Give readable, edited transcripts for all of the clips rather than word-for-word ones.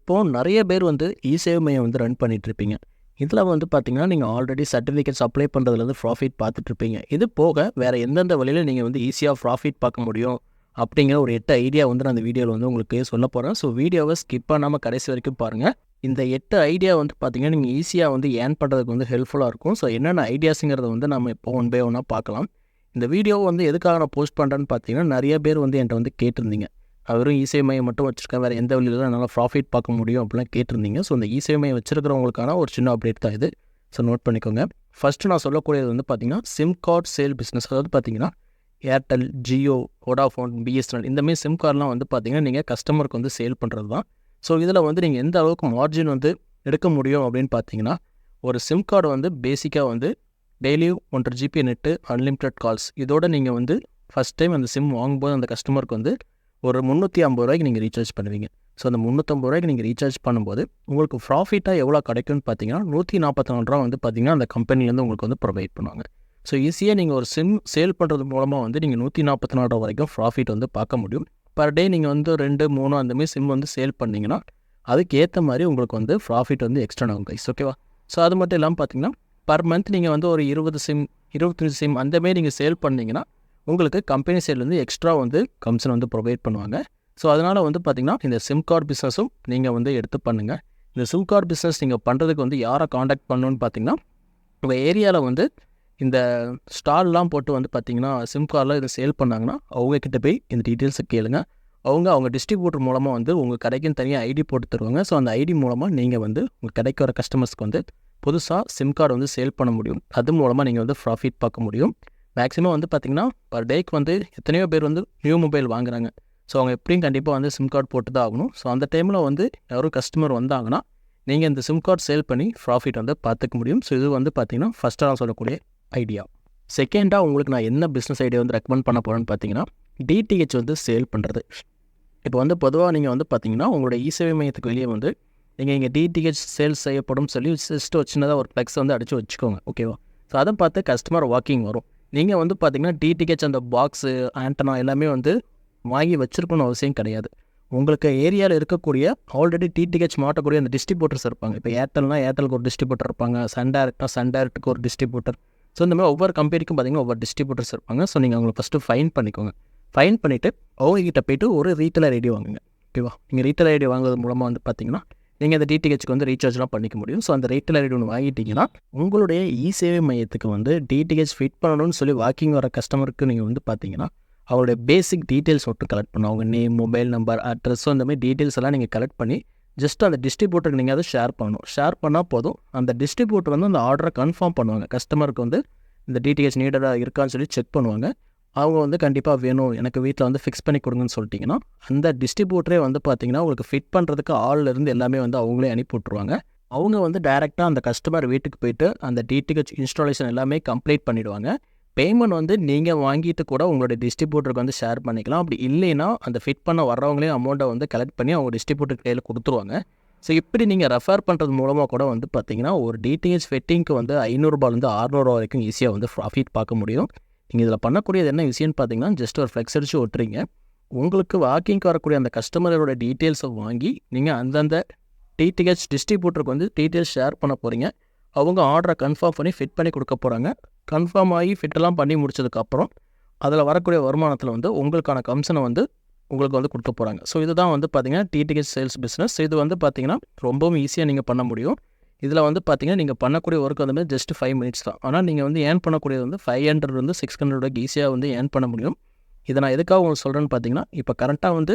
இப்போது நிறைய பேர் வந்து இ-சேவை மையம் வந்து ரன் பண்ணிகிட்ருப்பீங்க. இதில் வந்து பார்த்தீங்கன்னா, நீங்கள் ஆல்ரெடி சர்டிஃபிகேட்ஸ் அப்ளை பண்ணுறதுலேருந்து ப்ராஃபிட் பார்த்துட்ருப்பீங்க. இது போக வேறு எந்தெந்த வழியில் நீங்கள் வந்து ஈஸியாக ப்ராஃபிட் பார்க்க முடியும் அப்படிங்கிற ஒரு 8 ஐடியா வந்து நான் அந்த வீடியோவில் வந்து உங்களுக்கு சொல்ல போகிறேன். ஸோ வீடியோவை ஸ்கிப் பண்ணாமல் கடைசி வரைக்கும் பாருங்கள். இந்த 8 ஐடியா வந்து பார்த்தீங்கன்னா, நீங்கள் ஈஸியாக வந்து ஏர்ன் பண்ணுறதுக்கு வந்து ஹெல்ப்ஃபுல்லாக இருக்கும். ஸோ என்னென்ன ஐடியாஸுங்கிறத வந்து நம்ம இப்போ ஒன் பை ஒன்னாக பார்க்கலாம். இந்த வீடியோ வந்து எதுக்காக நான் போஸ்ட் பண்ணுறேன்னு பார்த்தீங்கன்னா, நிறைய பேர் வந்து என்கிட்ட வந்து கேட்டிருந்தீங்க. வெறும் இ-சேவை மையம் மட்டும் வச்சுருக்கேன், வேறு எந்த வழியில் தான் என்னால் ப்ராஃபிட் பார்க்க முடியும் அப்படிலாம் கேட்டிருந்தீங்க. ஸோ இந்த இ-சேவை மையம் வச்சுருக்கிறவங்களுக்கான ஒரு சின்ன அப்டேட் தான் இது. ஸோ நோட் பண்ணிக்கோங்க. ஃபஸ்ட்டு நான் சொல்லக்கூடியது வந்து பார்த்தீங்கன்னா, சிம் கார்டு சேல் பிஸ்னஸ். அதாவது பார்த்தீங்கன்னா, ஏர்டெல், ஜியோ, வோடாஃபோன், பிஎஸ்என்எல் இந்தமாரி சிம் கார்டெலாம் வந்து பார்த்தீங்கன்னா, நீங்கள் கஸ்டமருக்கு வந்து சேல் பண்ணுறது தான். ஸோ இதில் வந்து நீங்கள் எந்த அளவுக்கு மார்ஜின் வந்து எடுக்க முடியும் அப்படின்னு பார்த்தீங்கன்னா, ஒரு சிம் கார்டு வந்து பேசிக்காக வந்து daily 1.5 GB net, unlimited calls இதோட நீங்கள் வந்து ஃபஸ்ட் டைம் அந்த சிம் வாங்கும்போது அந்த கஸ்டமருக்கு வந்து ஒரு 350 ரூபாய்க்கு நீங்கள் ரீசார்ஜ் பண்ணுவீங்க. ஸோ அந்த 350 ரூபாய்க்கு நீங்கள் ரீசார்ஜ் பண்ணும்போது உங்களுக்கு ப்ராஃபிட்டாக எவ்வளோ கிடைக்கும்னு பார்த்தீங்கன்னா, 144 ரூபா வந்து பார்த்தீங்கன்னா அந்த கம்பெனிலேருந்து உங்களுக்கு வந்து ப்ரொவைட் பண்ணுவாங்க. ஸோ ஈஸியாக நீங்கள் ஒரு சிம் சேல் பண்ணுறது மூலமாக வந்து நீங்கள் 144 ரூபா வரைக்கும் ப்ராஃபிட் வந்து பார்க்க முடியும். பர் டே நீங்கள் வந்து 2, 3 அந்தமாரி சிம் வந்து சேல் பண்ணிங்கன்னா அதுக்கு ஏற்ற மாதிரி உங்களுக்கு வந்து ப்ராஃபிட் வந்து எக்ஸ்ட்ரா ஆகும் கைஸ். ஓகேவா? ஸோ அது மட்டும் இல்லாமல் பார்த்தீங்கன்னா, பர் மந்த் நீங்கள் வந்து ஒரு 20 சிம், 25 சிம் அந்தமாரி நீங்கள் சேல் பண்ணிங்கன்னா உங்களுக்கு கம்பெனி சைட்லேருந்து எக்ஸ்ட்ரா வந்து கமிஷன் வந்து ப்ரொவைட் பண்ணுவாங்க. ஸோ அதனால் வந்து பார்த்திங்கன்னா, இந்த சிம் கார்டு பிஸ்னஸும் நீங்கள் வந்து எடுத்து பண்ணுங்கள். இந்த சிம் கார்டு பிஸ்னஸ் நீங்கள் பண்ணுறதுக்கு வந்து யாரை காண்டாக்ட் பண்ணணுன்னு பார்த்தீங்கன்னா, உங்கள் ஏரியாவில் வந்து இந்த ஸ்டால்லாம் போட்டு வந்து பார்த்திங்கன்னா, சிம் கார்டில் இதை சேல் பண்ணாங்கன்னா அவங்கக்கிட்ட போய் இந்த டீட்டெயில்ஸை கேளுங்க. அவங்க டிஸ்ட்ரிபியூட்டர் மூலமாக வந்து உங்கள் கடைக்குன்னு தனியாக ஐடி போட்டு தருவாங்க. ஸோ அந்த ஐடி மூலமாக நீங்கள் வந்து உங்கள் கடைக்கு வர கஸ்டமர்ஸ்க்கு வந்து புதுசாக சிம் கார்டு வந்து சேல் பண்ண முடியும். அது மூலமாக நீங்கள் வந்து ப்ராஃபிட் பார்க்க முடியும். மேக்ஸிமம் வந்து பார்த்திங்கன்னா, பர் டேக்கு வந்து எத்தனையோ பேர் வந்து நியூ மொபைல் வாங்குறாங்க. ஸோ அவங்க எப்படியும் கண்டிப்பாக வந்து சிம் கார்டு போட்டு தான் ஆகணும். ஸோ அந்த டைமில் வந்து யாரும் கஸ்டமர் வந்தாங்கன்னா நீங்கள் இந்த சிம் கார்டு சேல் பண்ணி ப்ராஃபிட் வந்து பார்த்துக்க முடியும். ஸோ இது வந்து பார்த்திங்கன்னா ஃபஸ்ட்டாக நான் சொல்லக்கூடிய ஐடியா. செகண்டாக உங்களுக்கு நான் என்ன பிஸ்னஸ் ஐடியா வந்து ரெக்கமெண்ட் பண்ண போகிறேன்னு பார்த்தீங்கன்னா, டிடிஹெச் வந்து சேல் பண்ணுறது. இப்போ வந்து பொதுவாக நீங்கள் வந்து பார்த்தீங்கன்னா, உங்களோட இ-சேவை மையத்துக்கு வெளியே வந்து நீங்கள் இங்கே டிடிஹெச் சேல்ஸ் செய்யப்படும் சொல்லி ஜஸ்ட் ஒரு சின்னதாக ஒரு ஃப்ளெக்ஸ் வந்து அடித்து வச்சுக்கோங்க. ஓகேவா? ஸோ அதை பார்த்து கஸ்டமர் வாக்கிங் வரும். நீங்கள் வந்து பார்த்தீங்கன்னா, டிடிஹெச் அந்த பாக்ஸு, ஆண்டனா எல்லாமே வந்து வாங்கி வச்சுருக்கணும்னு அவசியம் கிடையாது. உங்களுக்கு ஏரியாவில் இருக்கக்கூடிய ஆல்ரெடி டிடிஹெச் மாட்டக்கூடிய அந்த டிஸ்ட்ரிபியூட்டர்ஸ் இருப்பாங்க. இப்போ ஏர்டெல்னால் ஏர்டெலுக்கு ஒரு டிஸ்ட்ரிபியூட்டர் இருப்பாங்க, சன் டைரக்ட்டுக்கு ஒரு டிஸ்ட்ரிபியூட்டர். ஸோ இந்த மாதிரி ஒவ்வொரு கம்பெனிக்கும் பார்த்தீங்கன்னா ஒவ்வொரு டிஸ்ட்ரிபியூட்டர்ஸ் இருப்பாங்க. ஸோ நீங்கள் அவங்களை ஃபஸ்ட்டு ஃபைன் பண்ணிக்கோங்க. ஃபைன் பண்ணிவிட்டு அவங்ககிட்ட போய்ட்டு ஒரு ரீட்டெயிலர் ஐடி வாங்குங்க. ஓகேவா? நீங்கள் ரீட்டெயிலர் ஐடி வாங்குறது மூலமாக வந்து பார்த்தீங்கன்னா, நீங்கள் அந்த டிடிஹெச்சுக்கு வந்து ரீசார்ஜ்லாம் பண்ணிக்க முடியும். ஸோ அந்த ரீட்டெயிலர் ஐடி ஒன்று வாங்கிட்டீங்கன்னா, உங்களுடைய இ-சேவை மையத்துக்கு வந்து டிடிஹெச் ஃபிட் பண்ணணும்னு சொல்லி வாக்கிங் வர கஸ்டமருக்கு நீங்கள் வந்து பார்த்தீங்கன்னா, அவருடைய பேசிக் டீட்டெயில்ஸ் மட்டும் கலெக்ட் பண்ணணும். அவங்க நேம், மொபைல் நம்பர், அட்ரஸோ இந்த மாதிரி டீட்டெயில்ஸ் எல்லாம் நீங்கள் கலெக்ட் பண்ணி ஜஸ்ட் அந்த டிஸ்ட்ரிபியூட்டருக்கு நீங்கள் அதை ஷேர் பண்ணணும். ஷேர் பண்ணால் போதும். அந்த டிஸ்ட்ரிபியூட்டர் வந்து அந்த ஆர்டரை கன்ஃபார்ம் பண்ணுவாங்க. கஸ்டமருக்கு வந்து இந்த டிடிஹெச் நீடடாக இருக்கான்னு சொல்லி செக் பண்ணுவாங்க. அவங்க வந்து கண்டிப்பாக வேணும், எனக்கு வீட்டில் வந்து ஃபிக்ஸ் பண்ணி கொடுங்கன்னு சொல்லிட்டிங்கன்னா, அந்த டிஸ்ட்ரிபியூட்டரே வந்து பார்த்தீங்கன்னா, உங்களுக்கு ஃபிட் பண்ணுறதுக்கு ஆள்லேருந்து எல்லாமே வந்து அவங்களே அனுப்பி விட்ருவாங்க. அவங்க வந்து டைரெக்டாக அந்த கஸ்டமர் வீட்டுக்கு போய்ட்டு அந்த டிடிஹெச் இன்ஸ்டாலேஷன் எல்லாமே கம்ப்ளீட் பண்ணிவிடுவாங்க. பேமெண்ட் வந்து நீங்கள் வாங்கிட்டு கூட உங்களுடைய டிஸ்ட்ரிபியூட்டருக்கு வந்து ஷேர் பண்ணிக்கலாம். அப்படி இல்லைன்னா அந்த ஃபிட் பண்ண வர்றவங்களே அமௌண்ட்டை வந்து கலெக்ட் பண்ணி அவங்க டிஸ்ட்ரிபியூட்டர் கையில் கொடுத்துருவாங்க. ஸோ இப்படி நீங்கள் ரெஃபர் பண்ணுறது மூலமாக கூட வந்து பார்த்தீங்கன்னா, ஒரு டிடிஹெச் ஃபிட்டிங்க்கு வந்து 500 ரூபாயிலேருந்து 600 ரூபா வரைக்கும் ஈஸியாக வந்து ப்ராஃபிட் பார்க்க முடியும். நீங்கள் இதில் பண்ணக்கூடியது என்ன விஷயம்னு பார்த்தீங்கன்னா, ஜஸ்ட் ஒரு ஃப்ளெக்ஸ் அடிச்சு ஒட்டுறீங்க. உங்களுக்கு வாக்கிங்க்கு வரக்கூடிய அந்த கஸ்டமரோட டீட்டெயில்ஸை வாங்கி நீங்கள் அந்தந்த டிடிஹெச் டிஸ்ட்ரிபியூட்டருக்கு வந்து டீட்டெயில்ஸ் ஷேர் பண்ண போகிறீங்க. அவங்க ஆர்டரை கன்ஃபார்ம் பண்ணி ஃபிட் பண்ணி கொடுக்க போகிறாங்க. கன்ஃபார்ம் ஆகி ஃபிட்டெல்லாம் பண்ணி முடிச்சதுக்கப்புறம் அதில் வரக்கூடிய வருமானத்தில் வந்து உங்களுக்கான கமிஷனை வந்து உங்களுக்கு வந்து கொடுக்க போகிறாங்க. ஸோ இதுதான் வந்து பார்த்தீங்கன்னா டிடிஹெச் சேல்ஸ் பிஸ்னஸ். இது வந்து பார்த்தீங்கன்னா ரொம்பவும் ஈஸியாக நீங்கள் பண்ண முடியும். இதில் வந்து பார்த்தீங்கன்னா, நீங்கள் பண்ணக்கூடிய ஒர்க் வந்து ஜஸ்ட் 5 மினிட்ஸ் தான். ஆனால் நீங்கள் வந்து ஏர்ன் பண்ணக்கூடியது வந்து 500 வந்து 600 ஈஸியாக வந்து ஏர்ன் பண்ண முடியும். இதை நான் எதுக்காக உங்களுக்கு சொல்கிறேன்னு பார்த்தீங்கன்னா, இப்போ கரெக்டாக வந்து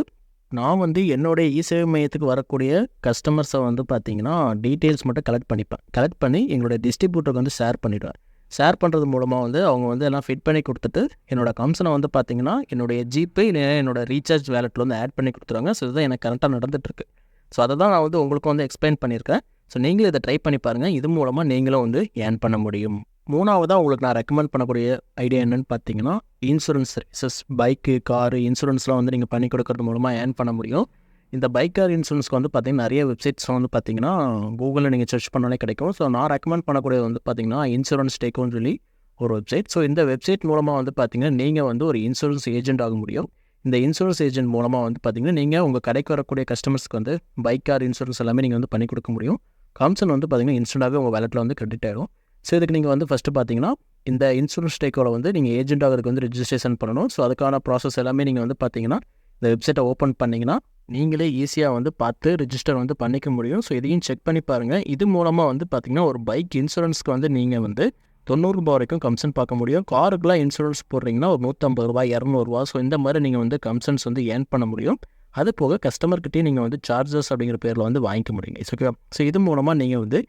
நான் வந்து என்னுடைய இ-சேவை மையத்துக்கு வரக்கூடிய கஸ்டமர்ஸை வந்து பார்த்தீங்கன்னா, டீட்டெயில்ஸ் மட்டும் கலெக்ட் பண்ணிப்பேன். கலெக்ட் பண்ணி எங்களுடைய டிஸ்ட்ரிபியூட்டருக்கு வந்து ஷேர் பண்ணிவிடுவேன். ஷேர் பண்ணுறது மூலமாக வந்து அவங்க வந்து எல்லாம் ஃபிட் பண்ணி கொடுத்துட்டு என்னோடய கமிஷனை வந்து பார்த்தீங்கன்னா, என்னுடைய ஜிபே இல்லை என்னோடய ரீசார்ஜ் வேலெட்டில் வந்து ஆட் பண்ணி கொடுத்துருவாங்க. ஸோ இதுதான் எனக்கு கரெக்டாக நடந்துகிட்ருக்கு. ஸோ அதை தான் நான் வந்து உங்களுக்கு வந்து எக்ஸ்பிளைன் பண்ணியிருக்கேன். ஸோ நீங்களும் இதை ட்ரை பண்ணி பாருங்கள். இது மூலமாக நீங்களும் வந்து ஏர்ன் பண்ண முடியும். மூணாவதாக உங்களுக்கு நான் ரெக்கமெண்ட் பண்ணக்கூடிய ஐடியா என்னென்னு பார்த்தீங்கன்னா, இன்சூரன்ஸ் சர்வீசஸ். பைக்கு, காரு இன்சூரன்ஸ்லாம் வந்து நீங்கள் பண்ணி கொடுக்கறது மூலமாக ஏர்ன் பண்ண முடியும். இந்த பைக் கார் இன்சூரன்ஸ்க்கு வந்து பார்த்தீங்கன்னா, நிறைய வெப்சைட்ஸ் வந்து பார்த்தீங்கன்னா கூகுளில் நீங்கள் சர்ச் பண்ணாலே கிடைக்கும். ஸோ நான் ரெக்கமெண்ட் பண்ணக்கூடியது வந்து பார்த்தீங்கன்னா, இன்சூரன்ஸ் டேக்கோன்னு சொல்லி ஒரு வெப்சைட். ஸோ இந்த வெப்சைட் மூலமாக வந்து பார்த்தீங்கன்னா, நீங்கள் வந்து ஒரு இன்சூரன்ஸ் ஏஜென்ட் ஆக முடியும். இந்த இன்சூரன்ஸ் ஏஜென்ட் மூலமாக வந்து பார்த்திங்கன்னா நீங்கள் உங்கள் கடைக்கு வரக்கூடிய கஸ்டமர்ஸ்க்கு வந்து பைக் கார் இன்சூரன்ஸ் எல்லாமே நீங்கள் வந்து பண்ணி கொடுக்க முடியும். கமிஷன் வந்து பார்த்திங்கன்னா இன்ஸ்டண்ட்டாகவே உங்கள் வேலெட்டில் வந்து கிரெடிட் ஆகிடும். ஸோ இதுக்கு நீங்கள் வந்து ஃபஸ்ட்டு பார்த்தீங்கன்னா இந்த இன்சூரன்ஸ் டேக்கோட வந்து நீங்கள் ஏஜென்ட் ஆகிறதுக்கு வந்து ரெஜிஸ்ட்ரேஷன் பண்ணணும். ஸோ அதுக்கான ப்ராசஸ் எல்லாமே நீங்கள் வந்து பார்த்தீங்கன்னா இந்த வெப்சைட்டை ஓப்பன் பண்ணிங்கன்னா நீங்களே ஈஸியாக வந்து பார்த்து ரிஜிஸ்டர் வந்து பண்ணிக்க முடியும். ஸோ இதையும் செக் பண்ணி பாருங்கள். இது மூலமாக வந்து பார்த்திங்கன்னா ஒரு பைக் இன்சூரன்ஸ்க்கு வந்து நீங்கள் வந்து ₹90 வரைக்கும் கமிஷன் பார்க்க முடியும். காருக்குலாம் இன்சூரன்ஸ் போடுறீங்கன்னா ஒரு ₹150 ₹200. ஸோ இந்த மாதிரி நீங்கள் வந்து கமிஷன்ஸ் வந்து ஏர்ன் பண்ண முடியும். அது போக கஸ்டமர்கிட்டே நீங்கள் வந்து சார்ஜஸ் அப்படிங்கிற பேரில் வந்து வாங்கிக்க முடியுங்க. ஓகே. ஸோ இது மூலமாக நீங்கள் வந்து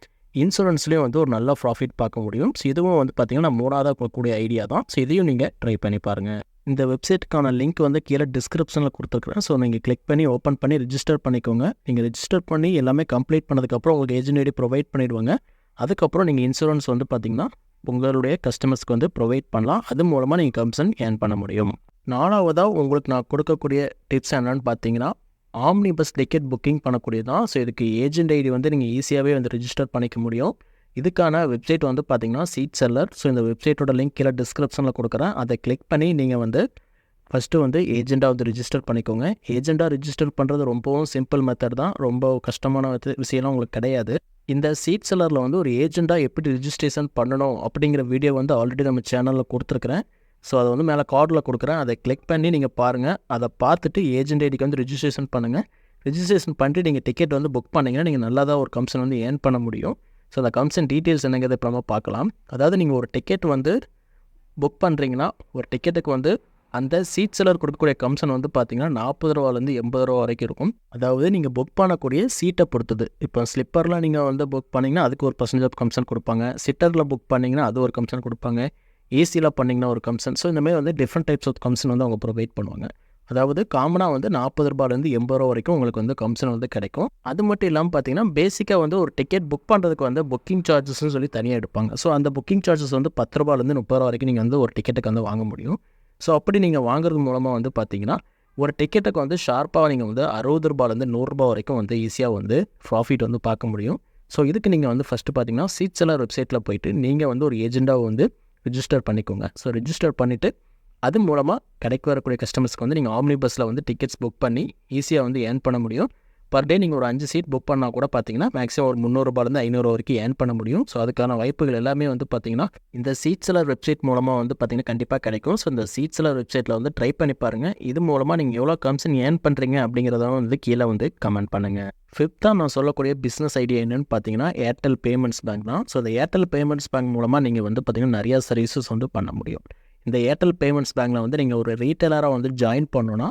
இன்சூரன்ஸ்லேயும் வந்து ஒரு நல்ல ப்ராஃபிட் பார்க்க முடியும். ஸோ இதுவும் வந்து பார்த்திங்கன்னா 3ஆவதாக கொடுக்கக்கூடிய ஐடியா தான். ஸோ இதையும் நீங்கள் ட்ரை பண்ணி பாருங்கள். இந்த வெப்சைட்டுக்கான லிங்க் வந்து கீழே டிஸ்கிரிப்ஷனில் கொடுத்துருக்குறேன். ஸோ நீங்கள் கிளிக் பண்ணி ஓப்பன் பண்ணி ரிஜிஸ்டர் பண்ணிக்கோங்க. நீங்கள் ரிஜிஸ்டர் பண்ணி எல்லாமே கம்ப்ளீட் பண்ணதுக்கப்புறம் உங்களுக்கு ஏஜென்ட் ஐடி ப்ரொவைட் பண்ணிவிடுவாங்க. அதுக்கப்புறம் நீங்கள் இன்சூரன்ஸ் வந்து பார்த்திங்கன்னா உங்களுடைய கஸ்டமர்ஸ்க்கு வந்து ப்ரொவைட் பண்ணலாம். அது மூலமாக நீங்கள் கமிஷன் ஏர்ன் பண்ண முடியும். 4ஆவதாக உங்களுக்கு நான் கொடுக்கக்கூடிய டிப்ஸ் என்னென்னு பார்த்தீங்கன்னா ஆம்னி பஸ் டிக்கெட் புக்கிங் பண்ணக்கூடியது தான். ஸோ இதுக்கு ஏஜென்ட் ஐடி வந்து நீங்கள் ஈஸியாகவே வந்து ரிஜிஸ்டர் பண்ணிக்க முடியும். இதுக்கான வெப்சைட் வந்து பார்த்திங்கன்னா சீட் செல்லர். ஸோ இந்த வெப்சைட்டோட லிங்க் கீழே டிஸ்கிரிப்ஷனில் கொடுக்குறேன். அதை கிளிக் பண்ணி நீங்கள் வந்து ஃபஸ்ட்டு வந்து ஏஜெண்டாக வந்து ரிஜிஸ்டர் பண்ணிக்கோங்க. ஏஜெண்டாக ரிஜிஸ்டர் பண்ணுறது ரொம்பவும் சிம்பிள் மெத்தட் தான். ரொம்ப கஷ்டமான விஷயம்லாம் உங்களுக்கு கிடையாது. இந்த சீட் செல்லரில் வந்து ஒரு ஏஜெண்டாக எப்படி ரிஜிஸ்ட்ரேஷன் பண்ணணும் அப்படிங்கிற வீடியோ வந்து ஆல்ரெடி நம்ம சேனலில் கொடுத்துருக்குறேன். ஸோ அதை வந்து மேலே கார்டில் கொடுக்குறேன். அதை கிளிக் பண்ணி நீங்கள் பாருங்கள். அதை பார்த்துட்டு ஏஜென்ட் ஐடிக்கு வந்து ரிஜிஸ்ட்ரேஷன் பண்ணுங்கள். ரிஜிஸ்ட்ரேஷன் பண்ணிட்டு நீங்கள் டிக்கெட் வந்து புக் பண்ணிங்கன்னா நீங்கள் நல்லா தான் ஒரு கமிஷன் வந்து ஏர்ன் பண்ண முடியும். ஸோ அந்த கமிஷன் டீட்டெயில்ஸ் என்னங்கிறத இப்போ நம்ம பார்க்கலாம். அதாவது நீங்கள் ஒரு டிக்கெட் வந்து புக் பண்ணுறீங்கன்னா ஒரு டிக்கெட்டுக்கு வந்து அந்த சீட் செல்லர் கொடுக்கக்கூடிய கமிஷன் வந்து பார்த்தீங்கன்னா ₹40 ₹80 வரைக்கும் இருக்கும். அதாவது நீங்கள் புக் பண்ணக்கூடிய சீட்டை பொறுத்தது. இப்போ ஸ்லிப்பரில் நீங்கள் வந்து புக் பண்ணிங்கன்னா அதுக்கு ஒரு % கமிஷன் கொடுப்பாங்க. சிட்டரில் புக் பண்ணிங்கன்னா அது ஒரு கமிஷன் கொடுப்பாங்க. ஏசியில் பண்ணிங்கன்னா ஒரு கமிஷன். ஸோ இந்தமாதிரி வந்து டிஃப்ரெண்ட் டைப்ஸ் ஆஃப் கமிஷன் வந்து அவங்க ப்ரொவைட் பண்ணுவாங்க. அதாவது காமனாக வந்து ₹40 ₹80 வரைக்கும் உங்களுக்கு வந்து கமிஷன் வந்து கிடைக்கும். அது மட்டும் இல்லாமல் பார்த்தீங்கன்னா பேசிக்காக வந்து ஒரு டிக்கெட் புக் பண்ணுறதுக்கு வந்து புக்கிங் சார்ஜஸ்ன்னு சொல்லி தனியாக எடுப்பாங்க. ஸோ அந்த புக்கிங் சார்ஜஸ் வந்து ₹10 ₹30 வரைக்கும் நீங்கள் வந்து ஒரு டிக்கெட்டுக்கு வந்து வாங்க முடியும். ஸோ அப்படி நீங்கள் வாங்குறது மூலமாக வந்து பார்த்தீங்கன்னா ஒரு டிக்கெட்டுக்கு வந்து ஷார்ப்பாக நீங்கள் வந்து ₹60 ₹100 வரைக்கும் வந்து ஈஸியாக வந்து ப்ராஃபிட் வந்து பார்க்க முடியும். ஸோ இதுக்கு நீங்கள் வந்து ஃபஸ்ட்டு பார்த்தீங்கன்னா சீட் செல்லர் வெப்சைட்டில் போய்ட்டு நீங்கள் வந்து ஒரு ஏஜெண்டாக வந்து ரிஜிஸ்டர் பண்ணிக்கோங்க. ஸோ ரிஜிஸ்டர் பண்ணிவிட்டு அது மூலமாக கடைக்கு வரக்கூடிய கஸ்டமர்ஸ்க்கு வந்து நீங்கள் ஆம்னி பஸ்ஸில் வந்து டிக்கெட்ஸ் புக் பண்ணி ஈஸியாக வந்து ஏர்ன் பண்ண முடியும். பர் டே நீங்கள் ஒரு 5 சீட் புக் பண்ணால் கூட பார்த்தீங்கன்னா மேக்ஸிமம் ஒரு ₹300 ₹500 வரைக்கும் ஏர்ன் பண்ண முடியும். ஸோ அதுக்கான வாய்ப்புகள் எல்லாமே வந்து பார்த்தீங்கன்னா இந்த சீட் செல்லர் வெப்சைட் மூலமாக வந்து பார்த்தீங்கன்னா கண்டிப்பாக கிடைக்கும். ஸோ இந்த சீட் செல்லர் வெப்சைட்டில் வந்து ட்ரை பண்ணி பாருங்கள். இது மூலமாக நீங்கள் எவ்வளோ கமிஷன் ஏர்ன் பண்ணுறீங்க அப்படிங்கிறத வந்து கீழே வந்து கமெண்ட் பண்ணுங்கள். 5th நான் சொல்லக்கூடிய பிஸ்னஸ் ஐடியா என்னென்னு பார்த்தீங்கன்னா ஏர்டெல் பேமெண்ட்ஸ் பேங்க் தான். ஸோ இந்த ஏர்டெல் பேமெண்ட்ஸ் பேங்க் மூலமாக நீங்கள் வந்து பார்த்தீங்கன்னா நிறையா சர்வீசஸ் வந்து பண்ண முடியும். இந்த ஏர்டெல் பேமெண்ட்ஸ் பேங்க்கில் வந்து நீங்கள் ஒரு ரீட்டைலராக வந்து ஜாயின் பண்ணணுன்னா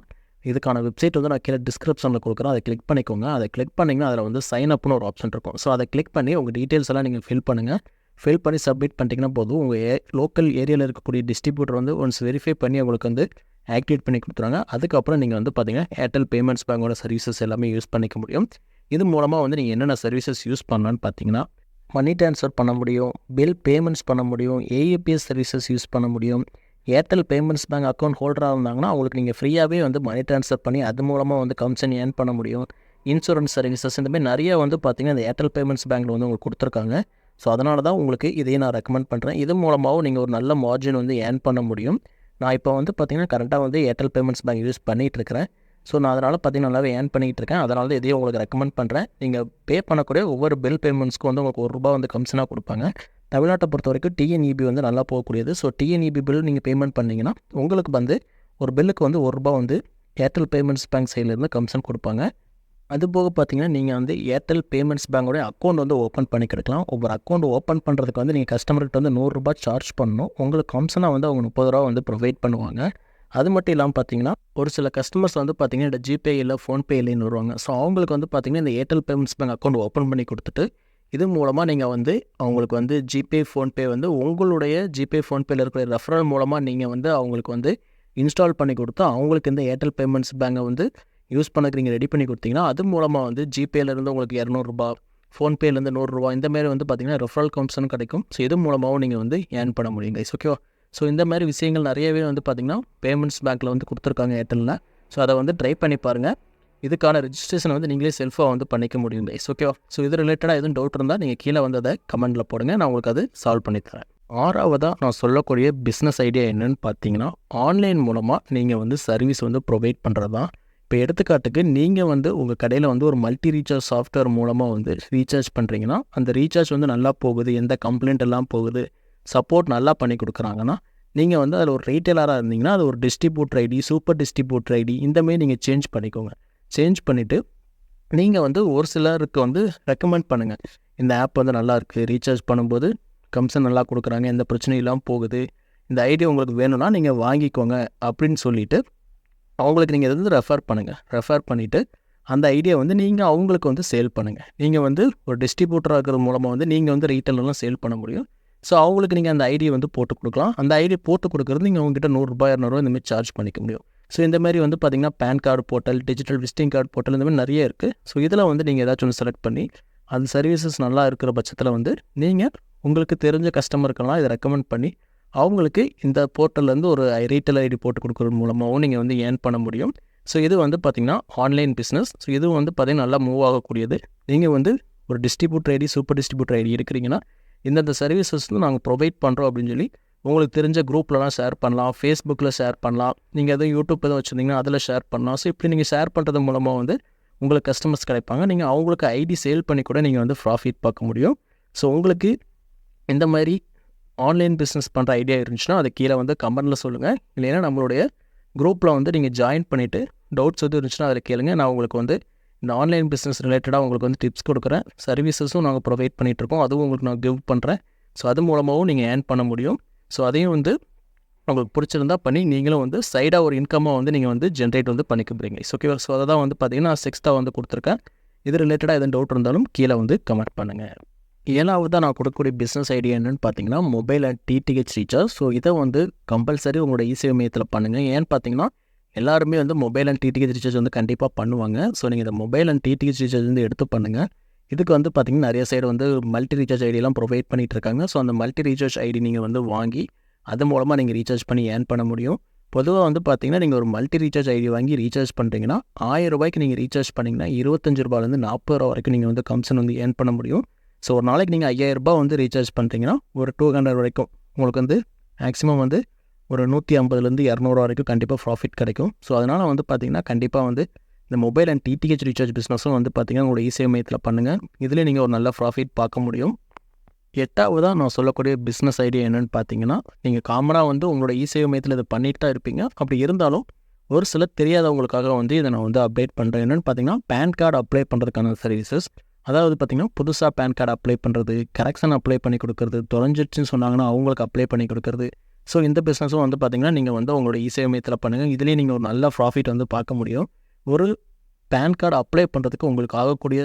இதுக்கான வெப்சைட் வந்து நான் கீழே டிஸ்கிரிப்ஷனில் கொடுக்குறேன். அதை கிளிக் பண்ணிக்கோங்க. அதை கிளிக் பண்ணிங்கன்னா அதில் வந்து சைன் அப்னு ஒரு ஆப்ஷன் இருக்கும். ஸோ அதை கிளிக் பண்ணி உங்கள் டீட்டெயில்ஸ் எல்லாம் நீங்கள் ஃபில் பண்ணுங்கள். ஃபில் பண்ணி சப்மிட் பண்ணிட்டீங்கன்னா போதும். உங்கள் லோக்கல் ஏரியாவில் இருக்கக்கூடிய டிஸ்ட்ரிபியூட்டர் வந்து ஒன்ஸ் வெரிஃபை பண்ணி உங்களுக்கு வந்து ஆக்டிவேட் பண்ணி கொடுத்துருவாங்க. அதுக்கப்புறம் நீங்கள் வந்து பார்த்தீங்கன்னா ஏர்டெல் பேமெண்ட்ஸ் பேங்கோட சர்வீசஸ் எல்லாமே யூஸ் பண்ணிக்க முடியும். இது மூலமாக வந்து நீங்கள் என்னென்ன சர்வீசஸ் யூஸ் பண்ணலான்னு பார்த்தீங்கன்னா மணி ட்ரான்ஸ்ஃபர் பண்ண முடியும், பில் பேமெண்ட்ஸ் பண்ண முடியும், ஏஇபிஎஸ் சர்வீசஸ் யூஸ் பண்ண முடியும். ஏர்டெல் பேமெண்ட்ஸ் பேங்க் அக்கௌண்ட் ஹோல்டராக இருந்தாங்கன்னா அவங்களுக்கு நீங்கள் ஃப்ரீயாகவே வந்து மணி ட்ரான்ஸ்ஃபர் பண்ணி அது மூலமாக வந்து கமிஷன் ஏர்ன் பண்ண முடியும். இன்சூரன்ஸ் சர்வீசஸ் இந்தமாதிரி நிறைய வந்து பார்த்திங்கன்னா இந்த ஏர்டெல் பேமெண்ட்ஸ் பேங்க்கில் வந்து உங்களுக்கு கொடுத்துருக்காங்க. ஸோ அதனால தான் உங்களுக்கு இதையே நான் ரெக்கமெண்ட் பண்ணுறேன். இது மூலமாகவும் நீங்கள் ஒரு நல்ல மார்ஜின் வந்து ஏர்ன் பண்ண முடியும். நான் இப்போ வந்து பார்த்திங்கன்னா கரெக்டாக வந்து ஏர்டெல் பேமெண்ட்ஸ் பேங்க் யூஸ் பண்ணிகிட்ருக்கிறேன். ஸோ நான் அதனால் பார்த்திங்கன்னா நல்லாவே ஏர்ன் பண்ணிகிட்டு இருக்கேன். அதனால தான் இதையும் உங்களுக்கு ரெக்கமெண்ட் பண்ணுறேன். நீங்கள் பே பண்ணக்கூடிய ஒவ்வொரு பில் பேமெண்ட்ஸ்க்கும் வந்து உங்களுக்கு ₹1 வந்து கமிஷனாக கொடுப்பாங்க. தமிழ்நாட்டை பொறுத்த வரைக்கும் டிஎன்இபி வந்து நல்லா போகக்கூடியது. ஸோ டிஎன்இபி பில் நீங்கள் பேமெண்ட் பண்ணிங்கன்னா உங்களுக்கு வந்து ஒரு பில்லுக்கு வந்து ₹1 வந்து ஏர்டெல் பேமெண்ட்ஸ் பேங்க் சைட்லேருந்து கமிஷன் கொடுப்பாங்க. அதுபோக பார்த்தீங்கன்னா நீங்கள் வந்து ஏர்டெல் பேமெண்ட்ஸ் பேங்கோடைய அக்கௌண்ட் வந்து ஓப்பன் பண்ணி கிடைக்கலாம். ஒவ்வொரு அக்கௌண்ட் ஓப்பன் பண்ணுறதுக்கு வந்து நீங்கள் கஸ்டமர்கிட்ட வந்து ₹100 சார்ஜ் பண்ணணும். உங்களுக்கு கமிஷனாக வந்து அவங்க ₹30 வந்து ப்ரொவைட் பண்ணுவாங்க. அது மட்டும் இல்லாமல் பார்த்தீங்கன்னா ஒரு சில கஸ்டமர்ஸ் வந்து பார்த்தீங்கன்னா இந்த ஜிபே இல்லை ஃபோன்பே இல்லைன்னு வருவாங்க. ஸோ அவங்களுக்கு வந்து பார்த்தீங்கன்னா இந்த Airtel payments bank account open பண்ணி கொடுத்துட்டு இது மூலமாக நீங்கள் வந்து அவங்களுக்கு வந்து ஜிபே ஃபோன்பே வந்து உங்களுடைய ஜிபே ஃபோன்பேயில் இருக்கிற ரெஃபரல் மூலமாக நீங்கள் வந்து அவங்களுக்கு வந்து இன்ஸ்டால் பண்ணி கொடுத்து அவங்களுக்கு இந்த ஏர்டெல் பேமெண்ட்ஸ் பேங்கை வந்து யூஸ் பண்ணக்கு நீங்கள் ரெடி பண்ணி கொடுத்தீங்கன்னா அது மூலமாக வந்து ஜிபேலேருந்து உங்களுக்கு ₹200 ஃபோன்பேலேருந்து ₹100 இந்தமாரி வந்து பார்த்திங்கன்னா ரெஃபரல் கமிஷன் கிடைக்கும். ஸோ இது மூலமாகவும் நீங்கள் வந்து ஏர்ன் பண்ண முடியும் கைஸ். ஓகேவா? ஸோ இந்த மாதிரி விஷயங்கள் நிறையவே வந்து பார்த்திங்கன்னா பேமெண்ட்ஸ் பேங்க்கில் வந்து கொடுத்துருக்காங்க ஏர்டெல்லில். ஸோ அதை வந்து ட்ரை பண்ணி பாருங்கள். இதுக்கான ரெஜிஸ்ட்ரேஷன் வந்து நீங்களே செல்ஃபாக வந்து பண்ணிக்க முடியும் கைஸ். ஓகேவா? ஸோ இது ரிலேட்டடாக எதுவும் டவுட் இருந்தால் நீங்கள் கீழே வந்து அதை கமெண்ட்டில் போடுங்க. நான் உங்களுக்கு அது சால்வ் பண்ணி தரேன். 6வதா நான் சொல்லக்கூடிய பிஸ்னஸ் ஐடியா என்னன்னு பார்த்தீங்கன்னா, ஆன்லைன் மூலமாக நீங்கள் வந்து சர்வீஸ் வந்து ப்ரொவைட் பண்ணுறது தான். இப்போ எடுத்துக்காட்டுக்கு நீங்கள் வந்து உங்கள் கடையில் வந்து ஒரு மல்டி ரீசார்ஜ் சாஃப்ட்வேர் மூலமாக வந்து ரீசார்ஜ் பண்ணுறீங்கன்னா, அந்த ரீசார்ஜ் வந்து நல்லா போகுது, எந்த கம்ப்ளைண்ட் எல்லாம் போகுது, சப்போர்ட் நல்லா பண்ணி கொடுக்குறாங்கன்னா, நீங்கள் வந்து அதில் ஒரு ரீட்டெயிலராக இருந்தீங்கன்னா, அது ஒரு distributor ID, super distributor ID இந்தமாரி நீங்கள் சேஞ்ச் பண்ணிக்கோங்க. சேஞ்ச் பண்ணிவிட்டு நீங்கள் வந்து ஒரு சிலருக்கு வந்து ரெக்கமெண்ட் பண்ணுங்கள். இந்த ஆப் வந்து நல்லாயிருக்கு, ரீசார்ஜ் பண்ணும்போது கமிஷன் நல்லா கொடுக்குறாங்க, எந்த பிரச்சனையும் இல்லாமல் போகுது, இந்த ஐடியா உங்களுக்கு வேணும்னா நீங்கள் வாங்கிக்கோங்க அப்படின்னு சொல்லிவிட்டு அவங்களுக்கு நீங்கள் வந்து ரெஃபர் பண்ணுங்கள். ரெஃபர் பண்ணிவிட்டு அந்த ஐடியா வந்து நீங்கள் அவங்களுக்கு வந்து சேல் பண்ணுங்கள். நீங்கள் வந்து ஒரு டிஸ்ட்ரிபியூட்டராக இருக்கிறது மூலமாக வந்து நீங்கள் வந்து ரீட்டெயிலெலாம் சேல் பண்ண முடியும். ஸோ அவங்களுக்கு நீங்கள் அந்த ஐடியை வந்து போட்டு கொடுக்கலாம். அந்த ஐடியா போட்டு கொடுக்குறது நீங்கள் அவங்ககிட்ட ரூ. 100 200 இந்தமாதிரி சார்ஜ் பண்ணிக்க முடியும். ஸோ இந்தமாதிரி வந்து பார்த்திங்கன்னா PAN card portal, digital visiting card portal இந்த மாதிரி நிறைய இருக்குது. ஸோ இதில் வந்து நீங்கள் ஏதாச்சும் ஒன்று செலக்ட் பண்ணி அந்த சர்வீசஸ் நல்லா இருக்கிற பட்சத்தில் வந்து நீங்கள் உங்களுக்கு தெரிஞ்ச கஸ்டமருக்கெல்லாம் இதை ரெக்கமெண்ட் பண்ணி அவங்களுக்கு இந்த போர்ட்டல்லேருந்து ஒரு ரீட்டெயில் ஐடி போட்டு கொடுக்குறது மூலமாகவும் நீங்கள் வந்து ஏர்ன் பண்ண முடியும். ஸோ இது வந்து பார்த்திங்கன்னா ஆன்லைன் பிஸ்னஸ். ஸோ இது வந்து பார்த்திங்கன்னா நல்லா மூவ் ஆகக்கூடியது. நீங்கள் வந்து ஒரு distributor ID, super distributor ID இருக்கிறீங்கன்னா இந்தந்த சர்வீசஸ் வந்து நாங்கள் ப்ரொவைட் பண்ணுறோம் அப்படின்னு சொல்லி உங்களுக்கு தெரிஞ்ச குரூப்லலாம் ஷேர் பண்ணலாம், ஃபேஸ்புக்கில் ஷேர் பண்ணலாம், நீங்கள் எதுவும் யூடியூப் எதுவும் வச்சுருந்தீங்கன்னா அதில் ஷேர் பண்ணலாம். ஸோ இப்படி நீங்கள் ஷேர் பண்ணுறது மூலமாக வந்து உங்களுக்கு கஸ்டமர்ஸ் கிடைப்பாங்க. நீங்கள் அவங்களுக்கு ஐடி சேல் பண்ணி கூட நீங்கள் வந்து ப்ராஃபிட் பார்க்க முடியும். ஸோ உங்களுக்கு இந்த மாதிரி ஆன்லைன் பிஸ்னஸ் பண்ணுற ஐடியா இருந்துச்சுன்னா அதை கீழே வந்து கமெண்ட்டில் சொல்லுங்கள். இல்லைன்னா நம்மளுடைய குரூப்பில் வந்து நீங்கள் ஜாயின் பண்ணிவிட்டு டவுட்ஸ் எதுவும் இருந்துச்சுன்னா அதில் கேளுங்க. நான் உங்களுக்கு வந்து இந்த ஆன்லைன் பிஸ்னஸ் ரிலேட்டடாக உங்களுக்கு வந்து டிப்ஸ் கொடுக்குறேன். சர்வீசஸும் நாங்கள் ப்ரொவைட் பண்ணிகிட்ருக்கோம், அதுவும் உங்களுக்கு நான் கிவ் பண்ணுறேன். ஸோ அது மூலமாகவும் நீங்கள் ஏர்ன் பண்ண முடியும். ஸோ அதையும் வந்து உங்களுக்கு பிடிச்சிருந்தா பண்ணி நீங்களும் வந்து சைடாக ஒரு இன்கம்மாக வந்து நீங்கள் வந்து ஜென்ரேட் வந்து பண்ணிக்க போகிறீங்க. ஓகேவா? ஸோ அதை தான் வந்து பார்த்தீங்கன்னா 6th வந்து கொடுத்துருக்கேன். இது ரிலேட்டடாக எதுவும் டவுட் இருந்தாலும் கீழே வந்து கமெண்ட் பண்ணுங்கள். 7வதாக நான் கொடுக்கக்கூடிய பிஸ்னஸ் ஐடியா என்னென்னு பார்த்தீங்கன்னா mobile and DTH recharge. So இதை வந்து கம்பல்சரி உங்களோட இசேவை மையத்தில் பண்ணுங்கள். ஏன்னு பார்த்தீங்கன்னா எல்லாருமே வந்து மொபைல் அண்ட் டிடிஹெச் ரீசார்ஜ் வந்து கண்டிப்பாக பண்ணுவாங்க. ஸோ நீங்கள் இந்த மொபைல் அண்ட் டிடிஹெச் ரீசார்ஜ் வந்து எடுத்து பண்ணுங்கள். இதுக்கு வந்து பார்த்திங்கன்னா நிறைய சைடு வந்து மல்டி ரீசார்ஜ் ஐடியெலாம் ப்ரொவைட் பண்ணிகிட்டு இருக்காங்க. ஸோ அந்த மல்டி ரீசார்ஜ் ஐடி நீங்கள் வந்து வாங்கி அது மூலமாக நீங்கள் ரீசார்ஜ் பண்ணி ஏர்ன் பண்ண முடியும். பொதுவாக வந்து பார்த்தீங்கன்னா நீங்கள் ஒரு மல்டி ரீசார்ஜ் ஐடி வாங்கி ரீசார்ஜ் பண்ணுறீங்கன்னா ₹1000 நீங்கள் ரீசார்ஜ் பண்ணிங்கன்னா ₹25 40 வரைக்கும் நீங்கள் வந்து கமிஷன் வந்து ஏர்ன் பண்ண முடியும். ஸோ ஒரு நாளைக்கு நீங்கள் ₹5000 வந்து ரீசார்ஜ் பண்ணுறீங்கன்னா ஒரு 200 வரைக்கும் உங்களுக்கு வந்து மேக்ஸிமம் வந்து ஒரு 150லேருந்து 200 வரைக்கும் கண்டிப்பாக ப்ராஃபிட் கிடைக்கும். ஸோ அதனால் வந்து பார்த்திங்கன்னா கண்டிப்பாக வந்து இந்த மொபைல் அண்ட் டிடிஹெச் ரீசார்ஜ் பிஸ்னஸும் வந்து பார்த்திங்கன்னா உங்களோட இசேவை மையத்தில் பண்ணுங்கள். இதில் நீங்கள் ஒரு நல்ல ப்ராஃபிட் பார்க்க முடியும். 8வதாக நான் சொல்லக்கூடிய பிஸ்னஸ் ஐடியா என்னென்னு பார்த்தீங்கன்னா நீங்கள் காமனாக வந்து உங்களோட இசேவை மையத்தில் இதை பண்ணிட்டு தான் இருப்பீங்க. அப்படி இருந்தாலும் ஒரு சிலர் தெரியாதவங்களுக்காக வந்து இதை நான் வந்து அப்டேட் பண்ணுறேன். என்னென்னு பார்த்தீங்கன்னா பேன் கார்டு அப்ளை பண்ணுறதுக்கான சர்வீசஸ். அதாவது பார்த்திங்கன்னா புதுசாக பேன் கார்டு அப்ளை பண்ணுறது, கரெக்ஷன் அப்ளை பண்ணி கொடுக்குறது, தொலைஞ்சிடுச்சுன்னு சொன்னாங்கன்னா அவங்களுக்கு அப்ளை பண்ணி கொடுக்குறது. ஸோ இந்த பிஸ்னஸும் வந்து பார்த்திங்கன்னா நீங்கள் வந்து உங்களோட இசேவை மையத்தில் பண்ணுங்கள். இதுலேயே நீங்கள் ஒரு நல்ல ப்ராஃபிட் வந்து பார்க்க முடியும். ஒரு பேன் கார்டு அப்ளை பண்ணுறதுக்கு உங்களுக்கு ஆகக்கூடிய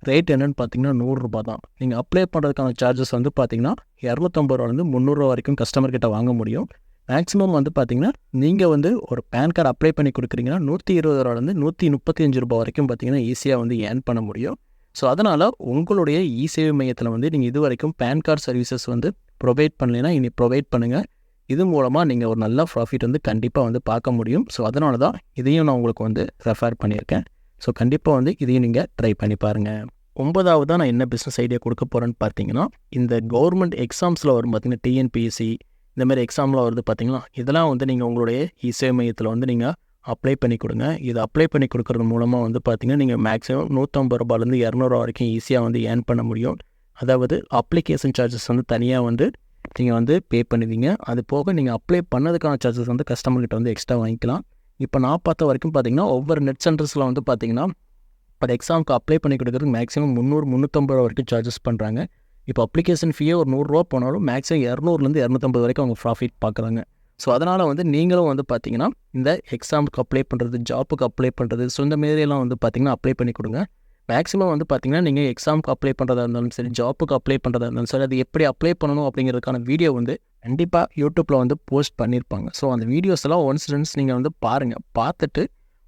ரேட் என்னென்னு பார்த்தீங்கன்னா ₹100 தான். நீங்கள் அப்ளை பண்ணுறதுக்கான சார்ஜஸ் வந்து பார்த்தீங்கன்னா ₹250 ₹300 வரைக்கும் கஸ்டமர்கிட்ட வாங்க முடியும். மேக்ஸிமம் வந்து பார்த்தீங்கன்னா நீங்கள் வந்து ஒரு பேன் கார்டு அப்ளை பண்ணி கொடுக்குறீங்கன்னா ₹120 ₹135 வரைக்கும் பார்த்தீங்கன்னா ஈஸியாக வந்து ஏர்ன் பண்ண முடியும். ஸோ அதனால் உங்களுடைய இசேவை மையத்தில் வந்து நீங்கள் இது வரைக்கும் பேன் கார்டு சர்வீசஸ் வந்து ப்ரொவைட் பண்ணலைன்னா இனி ப்ரொவைட் பண்ணுங்கள். இது மூலமாக நீங்கள் ஒரு நல்ல ப்ராஃபிட் வந்து கண்டிப்பாக வந்து பார்க்க முடியும். ஸோ அதனால தான் இதையும் நான் உங்களுக்கு வந்து ரெஃபர் பண்ணியிருக்கேன். ஸோ கண்டிப்பாக வந்து இதையும் நீங்கள் ட்ரை பண்ணி பாருங்கள். 9வதாக நான் என்ன பிஸ்னஸ் ஐடியா கொடுக்க போகிறேன்னு பார்த்தீங்கன்னா இந்த கவர்மெண்ட் எக்ஸாம்ஸில் வரும் பார்த்தீங்கன்னா டிஎன்பிஎஸ்சி இந்தமாதிரி எக்ஸாம்லாம் வருது பார்த்தீங்களா, இதெல்லாம் வந்து நீங்கள் உங்களுடைய இசேவை மையத்தில் வந்து நீங்கள் அப்ளை பண்ணி கொடுங்க. இது அப்ளை பண்ணி கொடுக்குறது மூலமாக வந்து பார்த்திங்கன்னா நீங்கள் மேக்ஸிமம் ₹150 200 வரைக்கும் ஈஸியாக வந்து ஏர்ன் பண்ண முடியும். அதாவது அப்ளிகேஷன் சார்ஜஸ் வந்து தனியாக வந்து நீங்கள் வந்து பே பண்ணுவீங்க. அது போக நீங்கள் அப்ளை பண்ணதுக்கான சார்ஜஸ் வந்து கஸ்டமர்கிட்ட வந்து எக்ஸ்ட்ரா வாங்கிக்கலாம். இப்போ நான் பார்த்த வரைக்கும் பார்த்திங்கன்னா ஒவ்வொரு நெட் சென்டர்ஸில் வந்து பார்த்திங்கன்னா ஒரு எக்ஸாமுக்கு அப்ளை பண்ணி கொடுக்குறதுக்கு மேக்ஸிமம் 300 350 வரைக்கும் சார்ஜஸ் பண்ணுறாங்க. இப்போ அப்ளிகேஷன் ஃபீயே ஒரு ₹100 போனாலும் மேக்ஸிமம் 200லேருந்து 250 வரைக்கும் அவங்க ப்ராஃபிட் பார்க்குறாங்க. ஸோ அதனால் வந்து நீங்களும் வந்து பார்த்திங்கன்னா இந்த எக்ஸாமுக்கு அப்ளை பண்ணுறது, ஜாப்புக்கு அப்ளை பண்ணுறது, ஸோ இந்த மாரியெல்லாம் வந்து பார்த்திங்கன்னா அப்ளை பண்ணி கொடுங்க. மேக்ஸிமம் வந்து பார்த்திங்கன்னா நீங்கள் எக்ஸாமுக்கு அப்ளை பண்ணுறதா இருந்தாலும் சரி, ஜாப்புக்கு அப்ளை பண்ணுறதா இருந்தாலும் சரி, அது எப்படி அப்ளை பண்ணணும் அப்படிங்கிறதுக்கான வீடியோ வந்து கண்டிப்பாக யூடியூப்பில் வந்து போஸ்ட் பண்ணியிருப்பாங்க. ஸோ அந்த வீடியோஸ் எல்லாம் ஒன்ஸ் நீங்கள் வந்து பாருங்கள். பார்த்துட்டு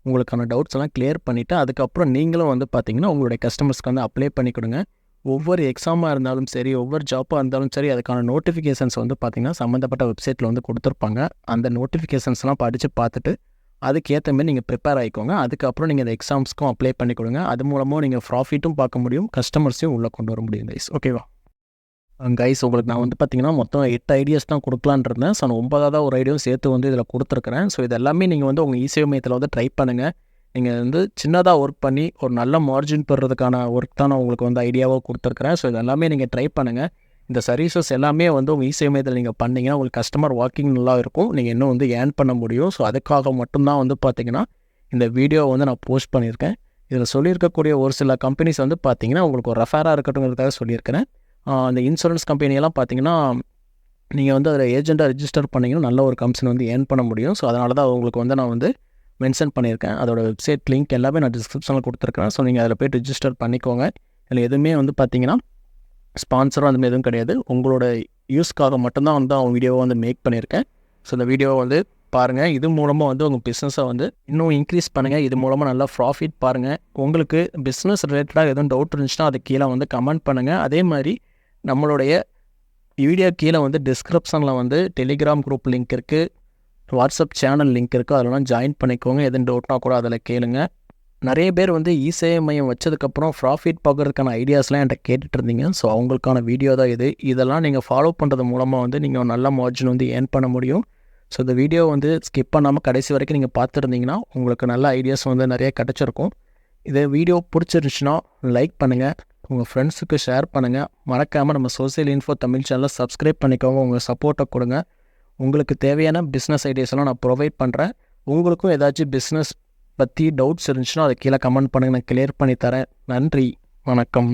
உங்களுக்கான டவுட்ஸ் எல்லாம் கிளியர் பண்ணிவிட்டு அதுக்கப்புறம் நீங்களும் வந்து பார்த்திங்கன்னா உங்களுடைய கஸ்டமர்ஸ்க்கு வந்து அப்ளை பண்ணி கொடுங்க. ஒவ்வொரு எக்ஸாமாக இருந்தாலும் சரி, ஒவ்வொரு ஜாப்பாக இருந்தாலும் சரி, அதுக்கான நோட்டிஃபிகேஷன்ஸ் வந்து பார்த்திங்கன்னா சம்மந்தப்பட்ட வெப்சைட்டில் வந்து கொடுத்துருப்பாங்க. அந்த நோட்டிஃபிகேஷன்ஸ்லாம் படித்து பார்த்துட்டு அதுக்கேற்ற மாதிரி நீங்கள் ப்ரிப்பேர் ஆகிக்கோங்க. அதுக்கப்புறம் நீங்கள் அந்த எக்ஸாம்ஸ்க்கும் அப்ளை பண்ணி கொடுங்க. அது மூலமாக நீங்கள் ப்ராஃபிட்டும் பார்க்க முடியும், கஸ்டமர்ஸையும் உள்ளே கொண்டு வர முடியும் கைஸ். ஓகேவா? கைஸ் உங்களுக்கு நான் வந்து பார்த்தீங்கன்னா மொத்தம் 8 ஐடியாஸ் தான் கொடுக்கலான்னு இருந்தேன். ஸோ நான் 9வது ஒரு ஐடியாவும் சேர்த்து வந்து இதில் கொடுத்துருக்குறேன். ஸோ இது எல்லாமே நீங்கள் வந்து உங்கள் இசேவை மையத்தில் வந்து ட்ரை பண்ணுங்கள். நீங்கள் வந்து சின்னதாக ஒர்க் பண்ணி ஒரு நல்ல மார்ஜின் பெறுறதுக்கான ஒர்க் தான் நான் உங்களுக்கு வந்து ஐடியாவாக கொடுத்துருக்குறேன். ஸோ இது எல்லாமே நீங்கள் ட்ரை பண்ணுங்கள். இந்த சர்வீசஸ் எல்லாமே வந்து உங்கள் இசேவை மையத்தில் நீங்கள் பண்ணிங்கன்னா உங்களுக்கு கஸ்டமர் வாக்கிங் நல்லா இருக்கும். நீங்கள் இன்னும் வந்து ஏர்ன் பண்ண முடியும். ஸோ அதுக்காக மட்டும்தான் வந்து பார்த்தீங்கன்னா இந்த வீடியோவை வந்து நான் போஸ்ட் பண்ணியிருக்கேன். இதில் சொல்லியிருக்கக்கூடிய ஒரு சில கம்பெனிஸ் வந்து பார்த்தீங்கன்னா உங்களுக்கு ஒரு ரெஃபராக இருக்கட்டுங்கிறதுக்காக சொல்லியிருக்கிறேன். அந்த இன்சூரன்ஸ் கம்பெனியெல்லாம் பார்த்தீங்கன்னா நீங்கள் வந்து அதில் ஏஜெண்ட்டாக ரிஜிஸ்டர் பண்ணிங்கன்னா நல்ல ஒரு கமிஷன் வந்து ஏர்ன் பண்ண முடியும். ஸோ அதனால தான் உங்களுக்கு வந்து நான் வந்து மென்ஷன் பண்ணியிருக்கேன். அதோட வெப்சைட் லிங்க் எல்லாமே நான் டிஸ்கிரிப்ஷனில் கொடுத்துருக்கேன். ஸோ நீங்கள் அதில் போய் ரிஜிஸ்டர் பண்ணிக்கோங்க. இதில் எதுவுமே வந்து பார்த்தீங்கன்னா ஸ்பான்சரும் அதுமாதிரி எதுவும் கிடையாது. உங்களோட யூஸ்க்காக மட்டும்தான் வந்து அவங்க வீடியோவை வந்து மேக் பண்ணியிருக்கேன். ஸோ இந்த வீடியோவை வந்து பாருங்கள். இது மூலமாக வந்து உங்கள் பிஸ்னஸை வந்து இன்னும் இன்க்ரீஸ் பண்ணுங்கள். இது மூலமாக நல்லா ப்ராஃபிட் பாருங்கள். உங்களுக்கு பிஸ்னஸ் ரிலேட்டடாக எதுவும் டவுட் இருந்துச்சுன்னா அது கீழே வந்து கமெண்ட் பண்ணுங்கள். அதே மாதிரி நம்மளுடைய வீடியோ கீழே வந்து டிஸ்கிரிப்ஷனில் வந்து டெலிகிராம் குரூப் லிங்க் இருக்குது, வாட்ஸ்அப் சேனல் லிங்க் இருக்குது. அதெல்லாம் ஜாயின் பண்ணிக்கோங்க. எதுவும் டவுட்னா கூட அதில் கேளுங்க. நிறைய பேர் வந்து இசேவை மையம் வச்சதுக்கப்புறம் ப்ராஃபிட் பார்க்குறதுக்கான ஐடியாஸ்லாம் என்கிட்ட கேட்டுட்டு இருந்தீங்க. ஸோ அவங்களுக்கான வீடியோ தான் இது. இதெல்லாம் நீங்கள் ஃபாலோ பண்ணுறது மூலமாக வந்து நீங்கள் நல்ல மார்ஜின் வந்து ஏர்ன் பண்ண முடியும். ஸோ இந்த வீடியோ வந்து ஸ்கிப் பண்ணாமல் கடைசி வரைக்கும் நீங்கள் பார்த்துருந்தீங்கன்னா உங்களுக்கு நல்ல ஐடியாஸ் வந்து நிறைய கிடச்சிருக்கும். இதே வீடியோ பிடிச்சிருந்துச்சுன்னா லைக் பண்ணுங்கள், உங்கள் ஃப்ரெண்ட்ஸுக்கு ஷேர் பண்ணுங்கள். மறக்காமல் நம்ம சோசியல் இன்ஃபோ தமிழ் சேனலை சப்ஸ்கிரைப் பண்ணிக்கோங்க. உங்கள் சப்போர்ட்டை கொடுங்க. உங்களுக்கு தேவையான பிஸ்னஸ் ஐடியாஸ்லாம் நான் ப்ரொவைட் பண்ணுறேன். உங்களுக்கும் ஏதாச்சும் பிஸ்னஸ் பற்றி டவுட்ஸ் இருந்துச்சுன்னா அதை கீழே கமெண்ட் பண்ணுங்கள், நான் கிளியர் பண்ணி தரேன். நன்றி, வணக்கம்.